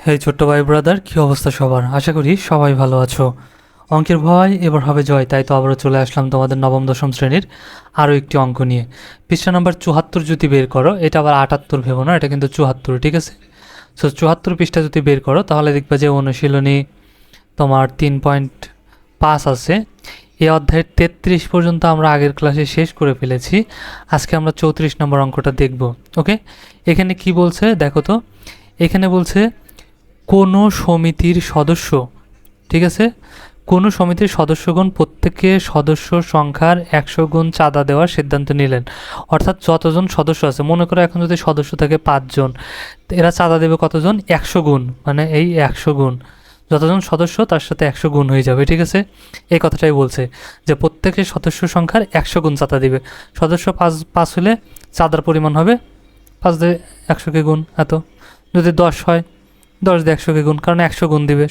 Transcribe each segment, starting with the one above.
হেই ছোট্ট ভাই ব্রাদার, কি অবস্থা সবার? আশা করি সবাই ভালো আছো। অঙ্কের ভয় এবার হবে জয়, তাই তো আবারও চলে আসলাম তোমাদের নবম দশম শ্রেণীর আরও একটি অঙ্ক নিয়ে। পৃষ্ঠা নাম্বার ৭৪ যদি বের করো, এটা আবার ৭৮ ভেবো না, এটা কিন্তু ৭৪, ঠিক আছে? সো ৭৪ পৃষ্ঠা যদি বের করো তাহলে দেখবা যে অনুশীলনী তোমার ৩.৫ আছে। এই অধ্যায়ের ৩৩ পর্যন্ত আমরা আগের ক্লাসে শেষ করে ফেলেছি। আজকে আমরা ৩৪ নম্বর অঙ্কটা দেখব। ওকে, এখানে কি বলছে দেখো তো। এখানে বলছে কোনো সমিতির সদস্য, ঠিক আছে, কোনো সমিতির সদস্যগণ প্রত্যেকে সদস্য সংখ্যার ১০০ গুণ চাঁদা দেওয়ার সিদ্ধান্ত নিলেন। অর্থাৎ যতজন সদস্য আছে, মনে করো এখন যদি সদস্য থাকে ৫ জন, এরা চাঁদা দেবে কতজন? ১০০ গুণ, মানে এই ১০০ গুণ যতজন সদস্য তার সাথে ১০০ গুণ হয়ে যাবে, ঠিক আছে? এই কথাটাই বলছে যে প্রত্যেকের সদস্য সংখ্যার ১০০ গুণ চাঁদা দিবে। সদস্য পাঁচ হলে চাঁদার পরিমাণ হবে ৫ দিয়ে ১০০কে গুণ এত। যদি ১০ হয়, ১০ দিয়ে ১০০কে গুণ, কারণ ১০০ গুণ দিবে,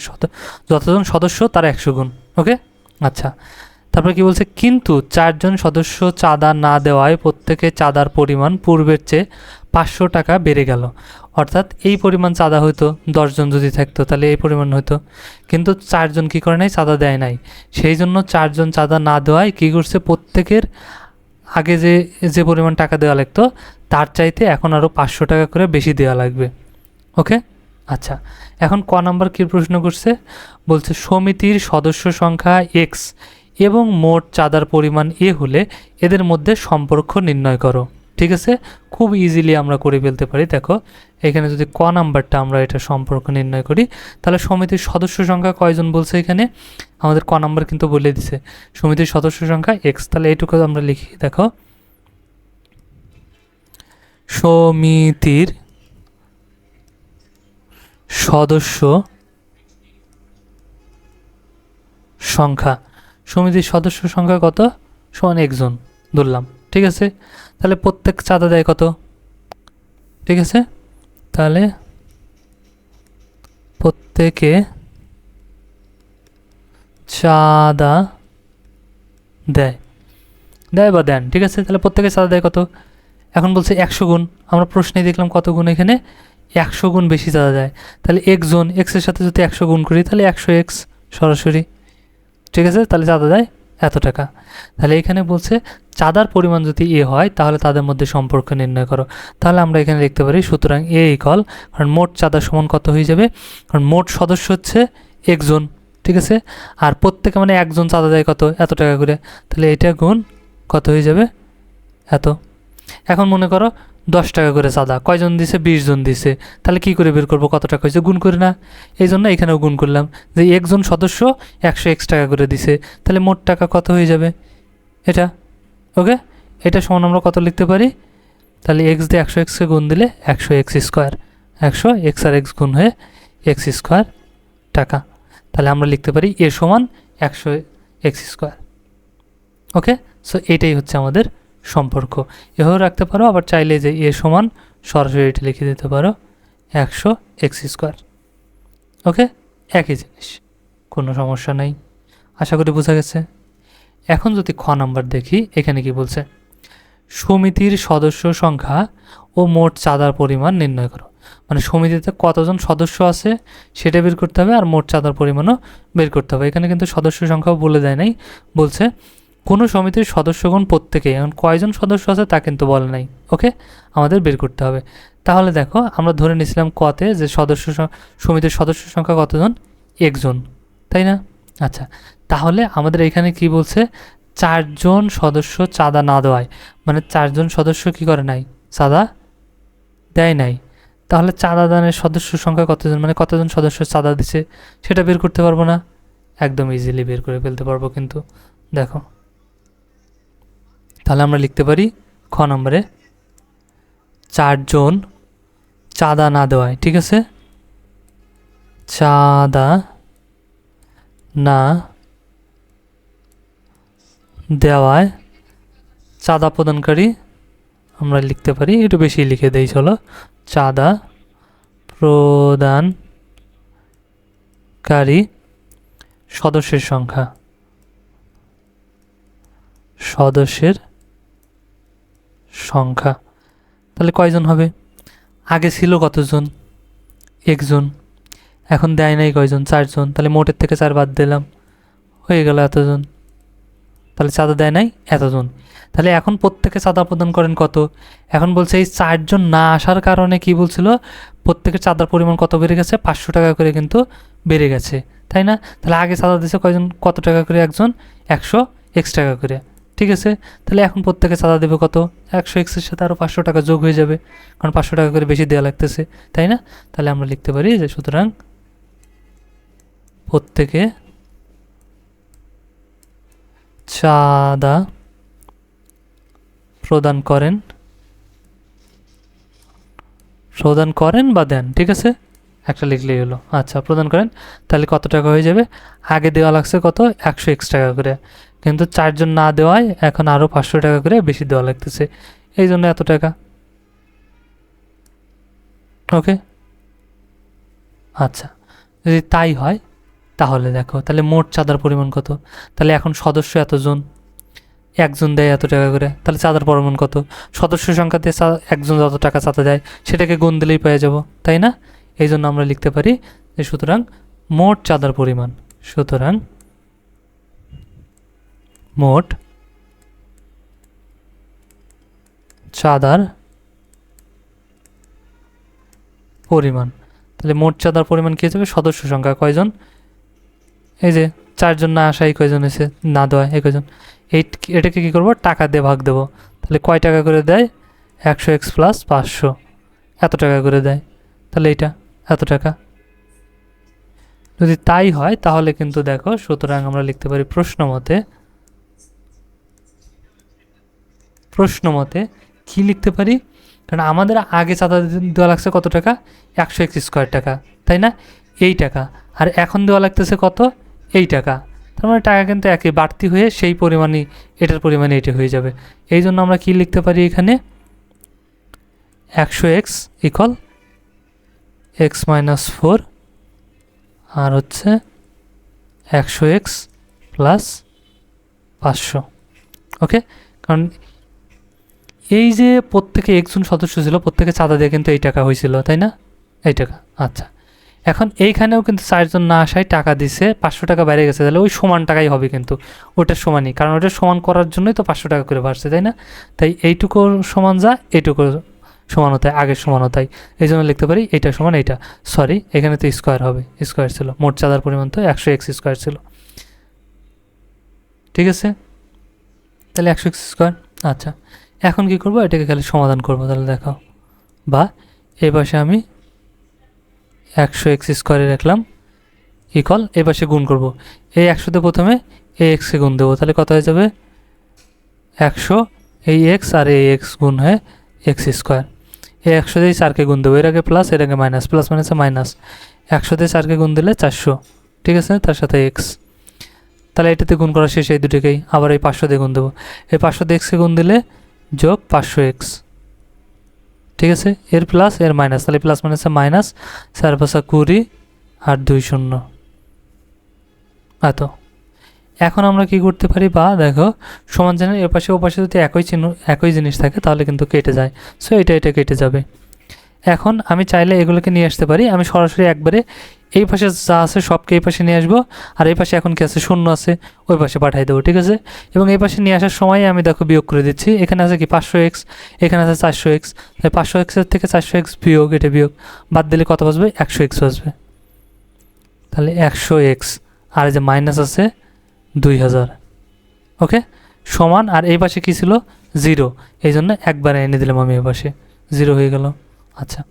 যতজন সদস্য তার ১০০ গুণ। ওকে, আচ্ছা। তারপরে কি বলছে? কিন্তু ৪ জন সদস্য চাঁদা না দেওয়ায় প্রত্যেকে চাঁদার পরিমাণ পূর্বের চেয়ে ৫০০ টাকা বেড়ে গেল। অর্থাৎ এই পরিমাণ চাঁদা হয়তো ১০ জন যদি থাকতো তাহলে এই পরিমাণ হতো, কিন্তু ৪ জন কী করে নাই? চাঁদা দেয় নাই। সেই জন্য ৪ জন চাঁদা না দেওয়ায় কী করছে? প্রত্যেকের আগে যে যে পরিমাণ টাকা দেওয়া লাগতো তার চাইতে এখন আরও ৫০০ টাকা করে বেশি দেওয়া লাগবে। ওকে, আচ্ছা। এখন ক নাম্বার কী প্রশ্ন করছে? বলছে সমিতির সদস্য সংখ্যা এক্স এবং মোট চাঁদার পরিমাণ এ হলে এদের মধ্যে সম্পর্ক নির্ণয় করো। ঠিক আছে, খুব ইজিলি আমরা করে ফেলতে পারি। দেখো এখানে যদি ক নাম্বারটা আমরা এটা সম্পর্ক নির্ণয় করি, তাহলে সমিতির সদস্য সংখ্যা কয়জন বলছে এখানে? আমাদের ক নাম্বার কিন্তু বলে দিছে সমিতির সদস্য সংখ্যা এক্স। তাহলে এইটুকু আমরা লিখি। দেখো, সমিতির সদস্য সংখ্যা, সমিতির সদস্য সংখ্যা কত? সমান একজন ধরলাম, ঠিক আছে? তাহলে প্রত্যেক চাঁদা দেয় কত? ঠিক আছে, তাহলে প্রত্যেকে চাঁদা দেয় বা দেন, ঠিক আছে? তাহলে প্রত্যেকে চাঁদা দেয় কত? এখন বলছে ১০০ গুণ। আমরা প্রশ্নেই দেখলাম কত গুণ, এখানে ১০০ গুণ বেশি চাঁদা দেয়। তাহলে একজন, এক্সের সাথে যদি ১০০ গুণ করি তাহলে ১০০ এক্স সরাসরি, ঠিক আছে? তাহলে চাঁদা দেয় এত টাকা। তাহলে এখানে বলছে চাঁদার পরিমাণ যদি এ হয় তাহলে তাদের মধ্যে সম্পর্ক নির্ণয় করো। তাহলে আমরা এখানে লিখতে পারি সুতরাং এ ইকুয়াল, কারণ মোট চাঁদা সমান কত হয়ে যাবে? কারণ মোট সদস্য হচ্ছে একজন, ঠিক আছে? আর প্রত্যেকে মানে একজন চাঁদা দেয় কত? এত টাকা করে। তাহলে এটা গুণ কত হয়ে যাবে? এত। এখন মনে করো ১০ টাকা করে চাঁদা, কয়জন দিছে? ২০ জন দিছে। তাহলে কি করে বের করবো কত টাকা হয়েছে? গুণ করি না? এই জন্য এখানেও গুণ করলাম যে একজন সদস্য ১০০ এক্স টাকা করে দিছে, তাহলে মোট টাকা কত হয়ে যাবে? এটা। ওকে, এটা সমান আমরা কত লিখতে পারি? তাহলে এক্স দিয়ে ১০০ এক্সকে গুণ দিলে ১০০ এক্স স্কোয়ার, ১০০ এক্স আর এক্স গুণ হয়ে এক্স স্কোয়ার টাকা। তাহলে আমরা লিখতে পারি এ সমান ১০০ এক্স স্কোয়ার। ওকে, সো এটাই হচ্ছে আমাদের সম্পর্ক। এভাবে রাখতে পারো, আবার চাইলে যে এ সমান সরাসরি এটা লিখে দিতে পারো ১০০ এক্স স্কোয়ার। ওকে, একই জিনিস, কোনো সমস্যা নেই। আশা করি বোঝা গেছে। এখন যদি খ নাম্বার দেখি, এখানে কি বলছে? সমিতির সদস্য সংখ্যা ও মোট চাঁদার পরিমাণ নির্ণয় করো। মানে সমিতিতে কতজন সদস্য আছে সেটা বের করতে হবে, আর মোট চাঁদার পরিমাণও বের করতে হবে। এখানে কিন্তু সদস্য সংখ্যাও বলে দেয় নাই, বলছে কোনো সমিতির সদস্যগণ প্রত্যেকে, এখন কয়জন সদস্য আছে তা কিন্তু বলে নাই। ওকে, আমাদের বের করতে হবে। তাহলে দেখো, আমরা ধরে নিয়েছিলাম কতে যে সমিতির সদস্য সংখ্যা কতজন? একজন, তাই না? আচ্ছা, তাহলে আমাদের এখানে কি বলছে? ৪ জন সদস্য চাঁদা না দেওয়ায়, মানে ৪ জন সদস্য কি করে নাই? চাঁদা দেয় নাই। তাহলে চাঁদা দানের সদস্য সংখ্যা কতজন, মানে কতজন সদস্য চাঁদা দিছে সেটা বের করতে পারবো না? একদম ইজিলি বের করে ফেলতে পারবো কিন্তু। দেখো, তাহলে আমরা লিখতে পারি খ নম্বরে ৪ জন চাঁদা না দেওয়ায়, ঠিক আছে? চাঁদা না দেওয়ায় চাঁদা প্রদানকারী, আমরা লিখতে পারি একটু বেশি লিখে দেই, চলো, চাঁদা প্রদানকারী সদস্যের সংখ্যা, তাহলে কয়জন হবে? আগে ছিল কতজন? একজন। এখন দেয় নাই কয়জন, 4 জন, তাহলে মোটের থেকে 4 বাদ দিলাম, হয়ে গেল এতজন। তাহলে চাঁদা দেয় নাই এতজন। তাহলে এখন প্রত্যেকে চাঁদা প্রদান করেন কত? এখন বলছে এই 4 জন না আসার কারণে কি বলছিল, প্রত্যেকের চাঁদার পরিমাণ কত বেড়ে গেছে, 500 টাকা করে কিন্তু বেড়ে গেছে, তাই না? তাহলে আগে চাঁদা দিয়েছে কয়জন, কত টাকা করে, একজন 100x টাকা করে, ঠিক আছে? তাহলে এখন প্রত্যেকে চাঁদা দেবে কত, 100x এর সাথে আরও 500 টাকা যোগ হয়ে যাবে, কারণ 500 টাকা করে বেশি দেওয়া লাগতেছে, তাই না? তাহলে আমরা লিখতে পারি যে সুতরাং প্রত্যেকে চাঁদা প্রদান করেন বা দেন, ঠিক আছে? একটা লিখলেই হলো। আচ্ছা, প্রদান করেন, তাহলে কত টাকা হয়ে যাবে? আগে দেওয়া লাগছে কত, 100x টাকা করে, কিন্তু 4 জন না দেওয়ায় এখন আরও 500 টাকা করে বেশি দেওয়া লাগতেছে, এই জন্য এত টাকা। ওকে, আচ্ছা, যদি তাই হয় তাহলে দেখো, তাহলে মোট চাঁদার পরিমাণ কত? তাহলে এখন সদস্য এতজন, একজন দেয় এত টাকা করে, তাহলে চাঁদার পরিমাণ কত? সদস্য সংখ্যা দিয়ে একজন যত টাকা চাঁদা দেয় সেটাকে গুণ দিলেই পেয়ে যাব, তাই না? এই জন্য আমরা লিখতে পারি যে সুতরাং মোট চাঁদার পরিমাণ, সুতরাং মোট চাঁদার পরিমাণ। তাহলে মোট চাঁদার পরিমাণ কী যাবে, সদস্য সংখ্যা কয়জন, এই যে 4 জন না আসাই কয়জন এসে, না দেওয়া এই কয়জন, এটাকে কী করবো, টাকা দিয়ে ভাগ দেবো। তাহলে কয় টাকা করে দেয়, 100x প্লাস 500, এত টাকা করে দেয়, তাহলে এইটা এত টাকা। যদি তাই হয় তাহলে কিন্তু দেখো, সুতরাং আমরা লিখতে পারি প্রশ্ন মতে কি লিখতে পারি, কারণ আমাদের আগে চাঁদা দেওয়া লাগছে কত টাকা, 100x স্কোয়ার টাকা, তাই না? এই টাকা, আর এখন দেওয়া লাগতেছে কত, এই টাকা, তার মানে টাকা কিন্তু একই, বাড়তি হয়ে সেই পরিমাণই এটার পরিমাণে এটা হয়ে যাবে। এই জন্য আমরা কি লিখতে পারি এখানে, 100x ইকুয়াল x মাইনাস 4 আর হচ্ছে 100x প্লাস 500। ওকে, কারণ এই যে প্রত্যেকে একজন সদস্য ছিল, প্রত্যেকে চাঁদা দিয়ে কিন্তু এই টাকা হয়েছিল, তাই না? এই টাকা। আচ্ছা, এখন এইখানেও কিন্তু 4 জন না আসায় টাকা দিছে, 500 টাকা বেড়ে গেছে, তাহলে ওই সমান টাকাই হবে কিন্তু, ওটার সমানই, কারণ ওটা সমান করার জন্যই তো 500 টাকা করে বাড়ছে, তাই না? তাই এইটুকু সমান যা, এইটুকু সমান হতায়, আগের সমান হতায়, এই জন্য লিখতে পারি এইটা সমান এইটা, সরি এখানে তো স্কোয়ার হবে, স্কোয়ার ছিল, মোট চাঁদার পরিমাণ তো 100x স্কোয়ার ছিল, ঠিক আছে? তাহলে 100x স্কোয়ার। আচ্ছা, এখন কি করব, এটাকে খালি সমাধান করব, তাহলে দেখো, বা এই পাশে আমি 100x স্কোয়ারে রাখলাম ইকুয়াল, এই পাশে গুণ করব, এই 100তে প্রথমে এই এক্সকে গুণ দেবো, তাহলে কত হয়ে যাবে, 100 এই এক্স আর এই এক্স গুণ হয়ে এক্স স্কোয়ার, এই 100 দিয়ে 4কে গুণ দেবো, এর আগে প্লাস এর আগে মাইনাস, প্লাস মাইনাসে মাইনাস, 100 দিয়ে 4কে গুণ দিলে 400, ঠিক আছে, তার সাথে এক্স, তাহলে এটাতে গুণ করা শেষ, এই দুটোকেই আবার এই 500 দিয়ে গুণ দেবো, এই 500 দিয়ে এক্সকে গুণ দিলে যোগ 500x, ঠিক আছে, এর প্লাস এর মাইনাস, তাহলে প্লাস মাইনাসে মাইনাস, 4 5 20 আর 2 0 এত। এখন আমরা কি করতে পারি, বা দেখো সমান চিহ্ন এর পাশে ও পাশে যদি একই জিনিস থাকে তাহলে কিন্তু কেটে যায়, সো এটা কেটে যাবে। এখন আমি চাইলে এগুলোকে নিয়ে আসতে পারি, আমি সরাসরি একবারে এই পাশে যা আছে সবকে এই পাশে নিয়ে আসবো, আর এই পাশে এখন কি আছে, শূন্য আছে, ওই পাশে পাঠিয়ে দেবো, ঠিক আছে? এবং এই পাশে নিয়ে আসার সময় আমি দেখো বিয়োগ করে দিচ্ছি, এখানে আছে কি 500x, এখানে আছে 400x, তাই 500x এর থেকে 400x বিয়োগ, এটা বিয়োগ, বাদ দিলে কত বাসবে, 100x বাসবে, তাহলে 100x, আর এই যে মাইনাস আছে 2000, ওকে, সমান, আর এই পাশে কী ছিল, 0, এই জন্য একবারে এনে দিলাম আমি এই পাশে, 0 হয়ে গেল। আচ্ছা,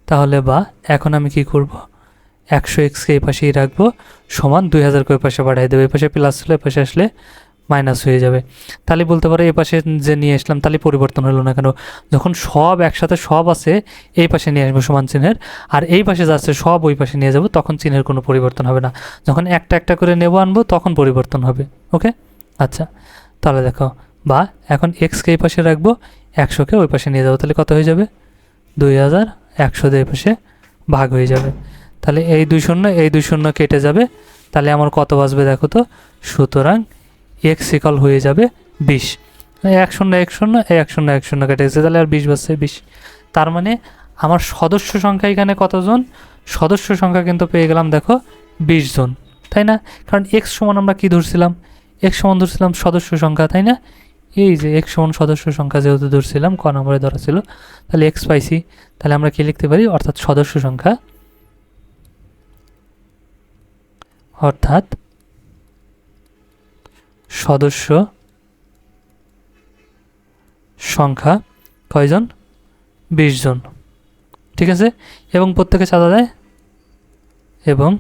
তাহলে বা এখন আমি কি করব, 100xকে এই পাশেই রাখবো, সমান 2000কে ওই পাশে পাঠিয়ে দেবো, এই পাশে প্লাস ছিল, এই পাশে আসলে মাইনাস হয়ে যাবে। তাহলে বলতে পারো এই পাশে যে নিয়ে আসলাম তাহলে পরিবর্তন হলো না কেন, যখন সব একসাথে সব আছে এই পাশে নিয়ে আসবো সমান চিহ্নের, আর এই পাশে যাচ্ছে সব ওই পাশে নিয়ে যাব, তখন চিহ্নের কোনো পরিবর্তন হবে না, যখন একটা একটা করে নেবো আনবো তখন পরিবর্তন হবে। ওকে, আচ্ছা, তাহলে দেখো, বা এখন এক্সকে এই পাশে রাখবো, 100কে ওই পাশে নিয়ে যাবো, তাহলে কত হয়ে যাবে, 2000, 100 দিয়ে পাশে ভাগ হয়ে যাবে, তাহলে এই 2 শূন্য এই 2 শূন্য কেটে যাবে, তাহলে আমার কত বাঁচবে দেখো তো, সুতরাং এক্স ইকাল হয়ে যাবে 20, 1 শূন্য 1 শূন্য, এই 1 শূন্য 1 শূন্য কেটে গেছে, তাহলে আর 20 বাঁচছে, 20। তার মানে আমার সদস্য সংখ্যা এখানে কতজন, সদস্য সংখ্যা কিন্তু পেয়ে গেলাম দেখো 20 জন, তাই না? কারণ এক্স সমান আমরা কি ধরছিলাম, এক্স সমান ধরছিলাম সদস্য সংখ্যা, তাই না? এই যে এক্স সমান সদস্য সংখ্যা যেহেতু ধরছিলাম, ক নম্বরে ধরা ছিল, তাহলে এক্স পাইছি। তাহলে আমরা কি লিখতে পারি, অর্থাৎ সদস্য সংখ্যা, অর্থাৎ সদস্য সংখ্যা কয়জন, 20 জন, ঠিক আছে। এবং প্রত্যেকে চাঁদা দেয়, এবং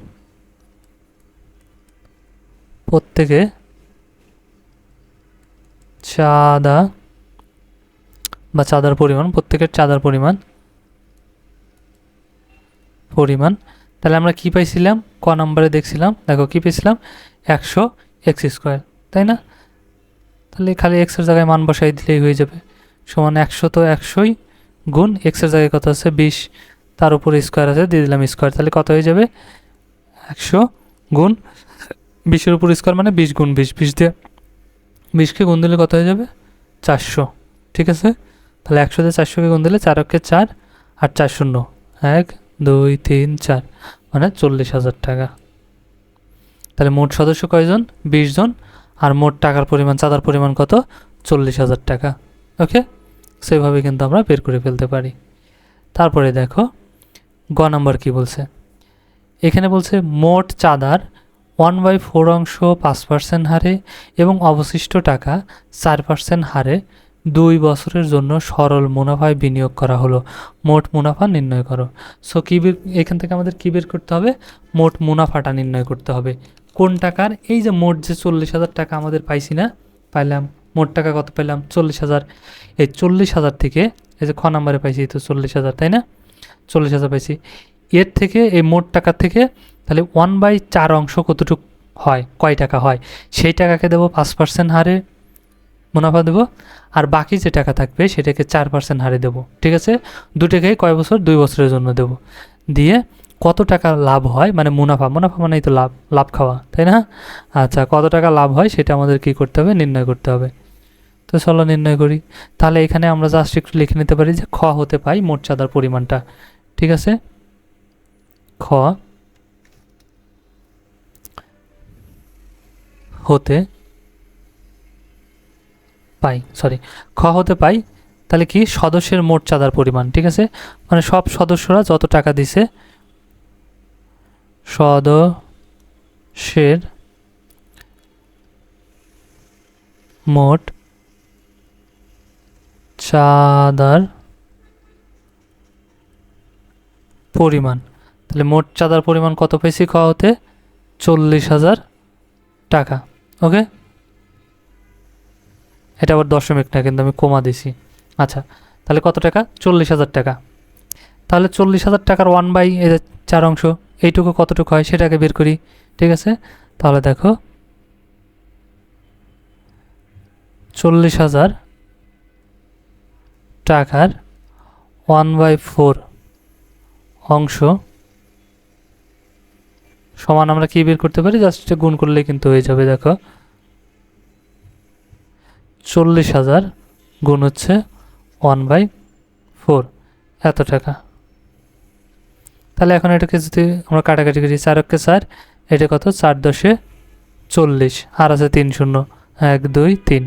প্রত্যেকে চাঁদা বা চাঁদার পরিমাণ, প্রত্যেকের চাঁদার পরিমাণ, তাহলে আমরা কি পাইছিলাম, ক নম্বরে দেখছিলাম, দেখো কি পেয়েছিলাম, 100 এক্স স্কোয়ার, তাই না? তাহলে খালি এক্সের জায়গায় মান বসাই দিলেই হয়ে যাবে, সমান 100 তো 100ই গুণ এক্সের জায়গায় কত আছে 20, তার উপরে স্কোয়ার আছে, দিয়ে দিলাম স্কোয়ার, তাহলে কত হয়ে যাবে, 100 গুণ 20-এর উপর স্কোয়ার মানে 20 গুণ 20, 20 দিয়ে 20কে গুণ দিলে কত হয়ে যাবে, 400, ঠিক আছে। তাহলে 100 দিয়ে 400কে গুণ দিলে 4 অক্ষে 4 আর 4 শূন্য 1 2 3 4 মানে 40,000 টাকা। তাহলে মোট সদস্য কয়জন, 20 জন, আর মোট টাকার পরিমাণ, চাঁদার পরিমাণ কত, 40,000 টাকা। ওকে, সেভাবে কিন্তু আমরা বের করে ফেলতে পারি। তারপরে দেখো গ নাম্বার কি বলছে, এখানে বলছে মোট চাঁদার 1/4 অংশ 5% হারে এবং অবশিষ্ট টাকা 4% হারে 2 বছরের জন্য সরল মুনাফায় বিনিয়োগ করা হলো, মোট মুনাফা নির্ণয় করো। সো কী এখান থেকে আমাদের কী বের করতে হবে, মোট মুনাফাটা নির্ণয় করতে হবে। কোন টাকার, এই যে মোট যে 40,000 টাকা আমাদের পাইছি না, পাইলাম, মোট টাকা কত পেলাম 40,000, এই 40,000 থেকে, এই যে খ নাম্বারে পাইছি তো 40,000, তাই না? 40,000 পাইছি, এর থেকে এই মোট টাকার থেকে তাহলে 1/4 অংশ কতটুকু হয়, কয় টাকা হয়, সেই টাকাকে দেবো 5% হারে মুনাফা দেবো, আর বাকি যে টাকা থাকবে সেটাকে 4% হারে দেবো, ঠিক আছে। দুটাকেই কয় বছর, 2 বছরের জন্য দেবো, দিয়ে কত টাকা লাভ হয়, মানে মুনাফা, মুনাফা মানেই তো লাভ, লাভ খাওয়া, তাই না? আচ্ছা, কত টাকা লাভ হয় সেটা আমাদের কি করতে হবে, নির্ণয় করতে হবে। তো চলো নির্ণয় করি। তাহলে এখানে আমরা জাস্ট একটু লিখে নিতে পারি যে খ হতে পাই মোট চাঁদার পরিমাণটা, ঠিক আছে। খ হতে পাই, খ হতে পাই, তাহলে কি সদস্যের মোট চাঁদার পরিমাণ, ঠিক আছে, মানে সব সদস্যরা যত টাকা দিছে, সদস্যের মোট চাঁদার পরিমাণ, তাহলে মোট চাঁদার পরিমাণ কত পেয়েছি খ হতে, 40,000 টাকা। ওকে, এটা আবার দশমিক না, কিন্তু আমি কমা দিছি। আচ্ছা, তাহলে কত টাকা, 40,000 টাকা। তাহলে 40,000 টাকার 1/4 অংশ, এইটুকু কতটুকু হয় সেটাকে বের করি, ঠিক আছে। তাহলে দেখো 40,000 টাকার 1/4 অংশ সমান আমরা কি বের করতে পারি, জাস্ট গুণ করলে কিন্তু হয়ে যাবে। দেখো 40,000 গুণ হচ্ছে 1/4, এত টাকা। তাহলে এখন এটাকে যদি আমরা কাটাকাটি করি, 4 অক্ষে 4, এটা কত, 4 10 40, আর আছে 3 শূন্য 1 2 3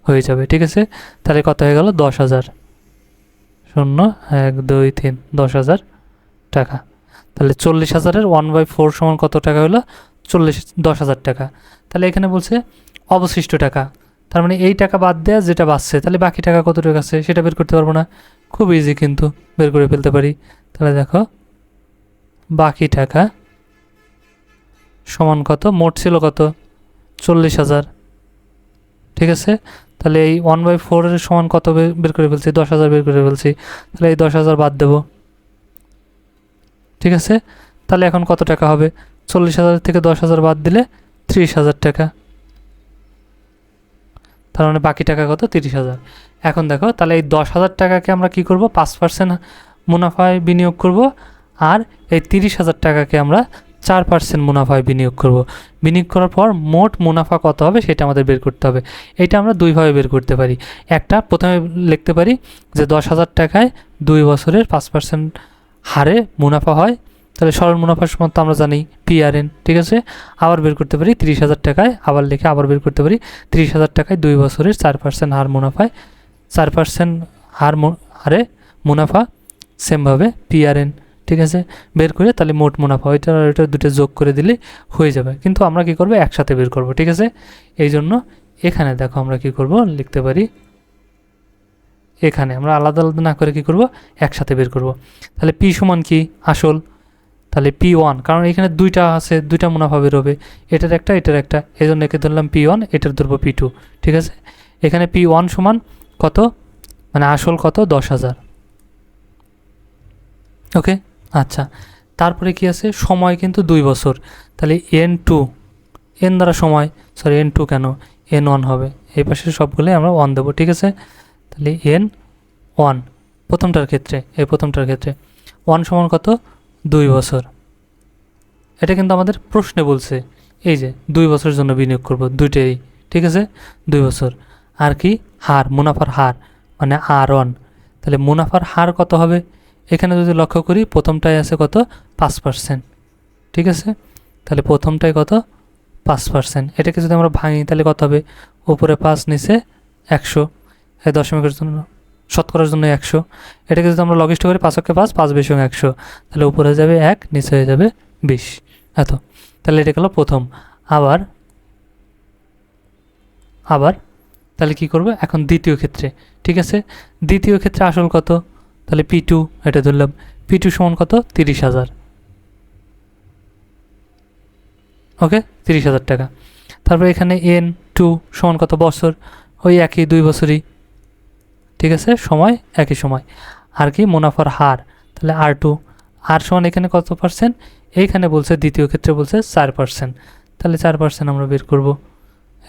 হয়ে যাবে, ঠিক আছে। তাহলে কত হয়ে গেল, 10,000, 0 1 2 3 10,000 টাকা। তাহলে 40,000-এর 1/4 সমান কত টাকা হলো, 10,000 টাকা। তাহলে এখানে বলছে অবশিষ্ট টাকা, তার মানে এই টাকা বাদ দেওয়া যেটা বাঁচছে, তাহলে বাকি টাকা কত টাকা আছে সেটা বের করতে পারবো না, খুব ইজি কিন্তু বের করে ফেলতে পারি। তাহলে দেখো বাকি টাকা সমান কত, মোট ছিল কত, 40,000, ঠিক আছে। তাহলে এই 1/4-এর সমান কত বের করে ফেলছি, 10,000 বের করে ফেলছি, তাহলে এই 10,000 বাদ দেবো, ঠিক আছে। তাহলে এখন কত টাকা হবে, 40,000 থেকে 10,000 বাদ দিলে 30,000 টাকা, তার মানে বাকি টাকা কত, 30,000। এখন দেখো তাহলে এই 10,000 টাকাকে আমরা কি করব, 5% মুনাফায় বিনিয়োগ করব, আর এই 30,000 টাকাকে আমরা 4% মুনাফায় বিনিয়োগ করব। বিনিয়োগ করার পর মোট মুনাফা কত হবে সেটা আমাদের বের করতে হবে। এটা আমরা দুইভাবে বের করতে পারি। একটা, প্রথমে লিখতে পারি যে 10,000 টাকায় 2 বছরের 5% হারে মুনাফা হয়, তাহলে সরল মুনাফার সমান তো আমরা জানি PRN, ঠিক আছে। আবার বের করতে পারি 30,000 টাকায়, আবার লিখে আবার বের করতে পারি 30,000 টাকায় 2 বছরের 4% হার মুনাফায়, 4% হারে মুনাফা, সেমভাবে PRN, ঠিক আছে। বের করে তাহলে মোট মুনাফা ওইটা দুটো যোগ করে দিলে হয়ে যাবে, কিন্তু আমরা কি করব একসাথে বের করব, ঠিক আছে। এই জন্য এখানে দেখো আমরা কি করব, লিখতে পারি এখানে আমরা আলাদা আলাদা না করে কি করব একসাথে বের করব। তাহলে P সমান কি আসল, তাহলে P1, কারণ এখানে দুইটা আছে, দুইটা মুনাফা বের হবে, এটার একটা এটার একটা, এই জন্য একে ধরলাম P1, এটার ধরবো P2, ঠিক আছে। এখানে P1 সমান কত, মানে আসল কত 10,000, ওকে। আচ্ছা, তারপরে কি আছে, সময় কিন্তু 2 বছর, তাহলে N2, N দ্বারা সময়, সরি N2 কেন, N1 হবে, এই পাশে সবগুলোই আমরা 1 দেবো, ঠিক আছে। তাহলে N1 প্রথমটার ক্ষেত্রে, এই প্রথমটার ক্ষেত্রে 1 সমান কত 2 বছর, এটা কিন্তু আমাদের প্রশ্নে বলছে, এই যে 2 বছরের জন্য বিনিয়োগ করব দুইটাই, ঠিক আছে 2 বছর। আর কি হার, মুনাফার হার মানে R1, তাহলে মুনাফার হার কত হবে, এখানে যদি লক্ষ্য করি প্রথমটায় আছে কত 5%, ঠিক আছে। তাহলে প্রথমটায় কত 5%, এটাকে যদি আমরা ভাঙি তাহলে কত হবে, উপরে 5 নিচে 100, এই দশমিকের জন্য শতকরার জন্য 100, এটাকে যদি আমরা লঘিষ্ঠ করি 5 × 5 5 × 100, তাহলে উপরে যাবে 1 নিচে হয়ে যাবে 20, এত। তাহলে এটা গেল প্রথম। আবার তাহলে কি করব এখন দ্বিতীয় ক্ষেত্রে, ঠিক আছে। দ্বিতীয় ক্ষেত্রে আসল কত, তাহলে P2, এটা ধরলাম P2 সমান কত 30,000, ওকে 30,000 টাকা। তারপর এখানে N2 সমান কত বছর, ওই একই 2 বছরই, ঠিক আছে, সময় একই সময়। আর কি মুনাফার হার, তাহলে R2, আর সমান এখানে কত পার্সেন্ট, এইখানে বলছে দ্বিতীয় ক্ষেত্রে বলছে 4%, তাহলে 4% আমরা বের করব,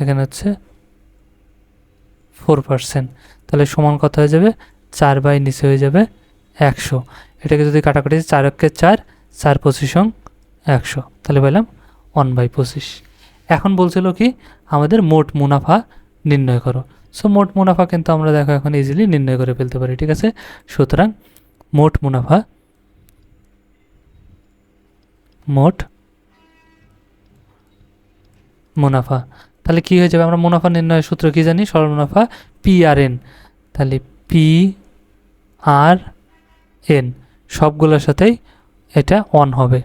এখানে হচ্ছে 4%, তাহলে সমান কত হয়ে যাবে 4 বাই নিচে হয়ে যাবে 100, এটাকে যদি কাটাকাটি 4 × 4 4 25 100, তাহলে পেলাম 1/25। এখন বলছিল কি আমাদের মোট মুনাফা নির্ণয় করো, সো মোট মুনাফা কিন্তু আমরা দেখো এখন ইজিলি নির্ণয় করে ফেলতে পারি, ঠিক আছে। সুতরাং মোট মুনাফা, তাহলে কি হয়ে যাবে, আমরা মুনাফা নির্ণয়ের সূত্র কি জানি, সরল মুনাফা PRN, তাহলে PRN সবগুলোর সাথেই এটা 1 হবে,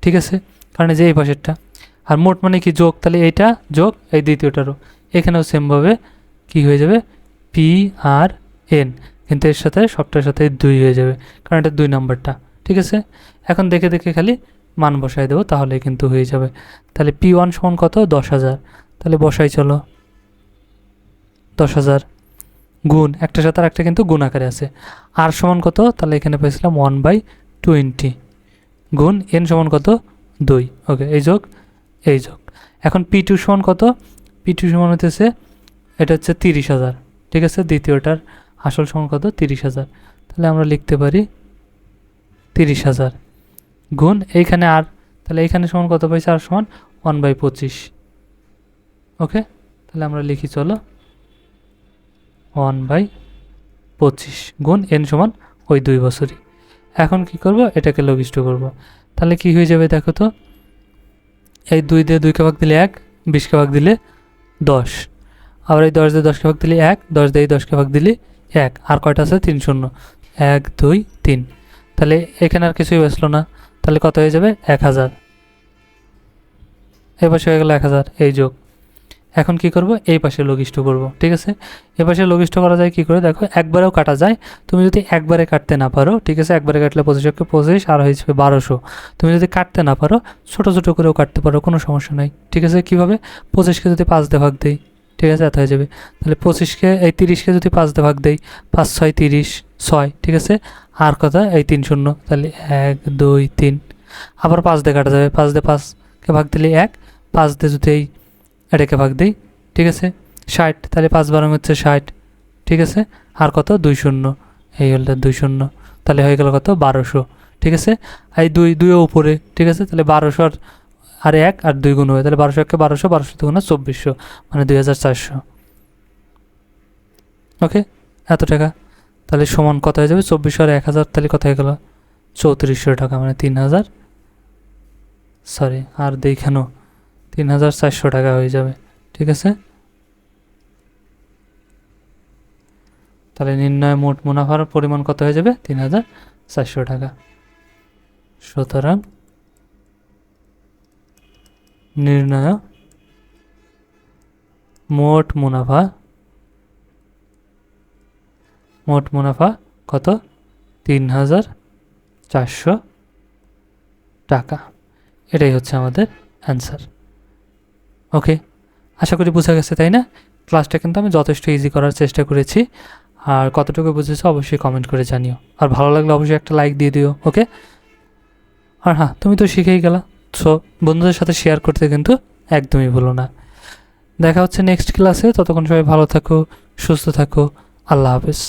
ঠিক আছে, কারণ যে এই পাশেরটা। আর মোট মানে কি যোগ, তাহলে এইটা যোগ এই দ্বিতীয়টারও, এখানেও সেমভাবে কি হয়ে যাবে PRN, কিন্তু এর সাথে সবটার সাথে 2 হয়ে যাবে, কারণ এটা 2 নাম্বারটা, ঠিক আছে। এখন দেখে দেখে খালি মান বসাই দেবো তাহলে কিন্তু হয়ে যাবে। তাহলে P1 সমান কত 10,000, তাহলে বসাই চলো 10,000 গুণ একটার সাথে আর একটা কিন্তু গুণ আকারে আছে। আর সমান কত, তাহলে এখানে পেয়েছিলাম 1/20 গুণ N সমান কত 2, ওকে এই যোগ। এখন P2 সমান কত, P2 সমান হতেছে এটা হচ্ছে 30,000, ঠিক আছে, দ্বিতীয়টার আসল সমান কত 30,000, তাহলে আমরা লিখতে পারি 30,000 গুণ এইখানে আর, তাহলে এইখানে সমান কত পাইছে, আর সমান 1/25, ওকে। তাহলে আমরা লিখি চলো 1/25 গুণ N সমান ওই 2 বছরই। এখন কি করব, এটাকে লঘিষ্ঠ করব, তাহলে কি হয়ে যাবে দেখো তো, এই 2 দিয়ে 2 কে ভাগ দিলে 1, 20 কে ভাগ দিলে 10, আবার এই 10 দিয়ে 10 কে ভাগ দিলে 1, 10 দিয়ে 10 কে ভাগ দিলে 1, আর কয়টা আছে 3 শূন্য, 1 2 3, তাহলে এখানে আর কিছুই বাঁচলো না, তাহলে কত হয়ে যাবে 1000, এই পাশে হয়ে গেল 1000, এই যোগ। এখন কি করব, এই পাশে লঘিষ্ঠ করব, ঠিক আছে। এই পাশে লঘিষ্ঠ করা যায় কি করে, দেখো একবারেও কাটা যায়, তুমি যদি একবারে কাটতে না পারো, ঠিক আছে, একবারে কাটলে 25 আর হয়েছে 1200, তুমি যদি কাটতে না পারো ছোট ছোট করেও কাটতে পারো, কোনো সমস্যা নাই, ঠিক আছে। কীভাবে, 25কে যদি 5 দিয়ে ভাগ দেই, ঠিক আছে, এত হয়ে যাবে। তাহলে 25কে এই 30কে যদি 5 দিয়ে ভাগ দেই, 5 6 30 6, ঠিক আছে, আর কথা এই 3 শূন্য, তাহলে 1 2 3, আবার 5 দিয়ে কাটা যাবে, 5 দিয়ে 5কে ভাগ দিলে 1, 5 দিয়ে যদি এই এটাকে ভাগ দিই, ঠিক আছে 60, তাহলে 5 12 হচ্ছে 60, ঠিক আছে, আর কত 2 শূন্য, এই হলো 2 শূন্য, তাহলে হয়ে গেল কত 1200, ঠিক আছে। এই 2 উপরে, ঠিক আছে, তাহলে 1200 আর 1 আর 2 গুণ হবে, তাহলে 1200 কে 1200, 1200 গুণ 2400, মানে 2400, ওকে এত টাকা। তাহলে সমান কত হয়ে যাবে 2400 আর 1000, তাহলে কত হয়ে গেল 3400 টাকা, মানে 3000 সরি আর দেখানো 3,400 টাকা হয়ে যাবে, ঠিক আছে। তাহলে নির্ণয় মোট মুনাফার পরিমাণ কত হয়ে যাবে? 3,400 টাকা। সুতরাং নির্ণয় মোট মুনাফা কত? 3,400 টাকা। এটাই হচ্ছে আমাদের অ্যান্সার। ওকে, আশা করি বোঝা গেছে, তাই না? ক্লাসটা কিন্তু আমি যথেষ্ট ইজি করার চেষ্টা করেছি। আর কতটুকু বুঝেছো অবশ্যই কমেন্ট করে জানিও, আর ভালো লাগলে অবশ্যই একটা লাইক দিয়ে দিও। ওকে, আর হ্যাঁ, তুমি তো শিখেই গেলা, সো বন্ধুদের সাথে শেয়ার করতে কিন্তু একদমই ভুলো না। দেখা হচ্ছে নেক্সট ক্লাসে, ততক্ষণ সবাই ভালো থাকো, সুস্থ থাকো, আল্লাহ হাফেজ।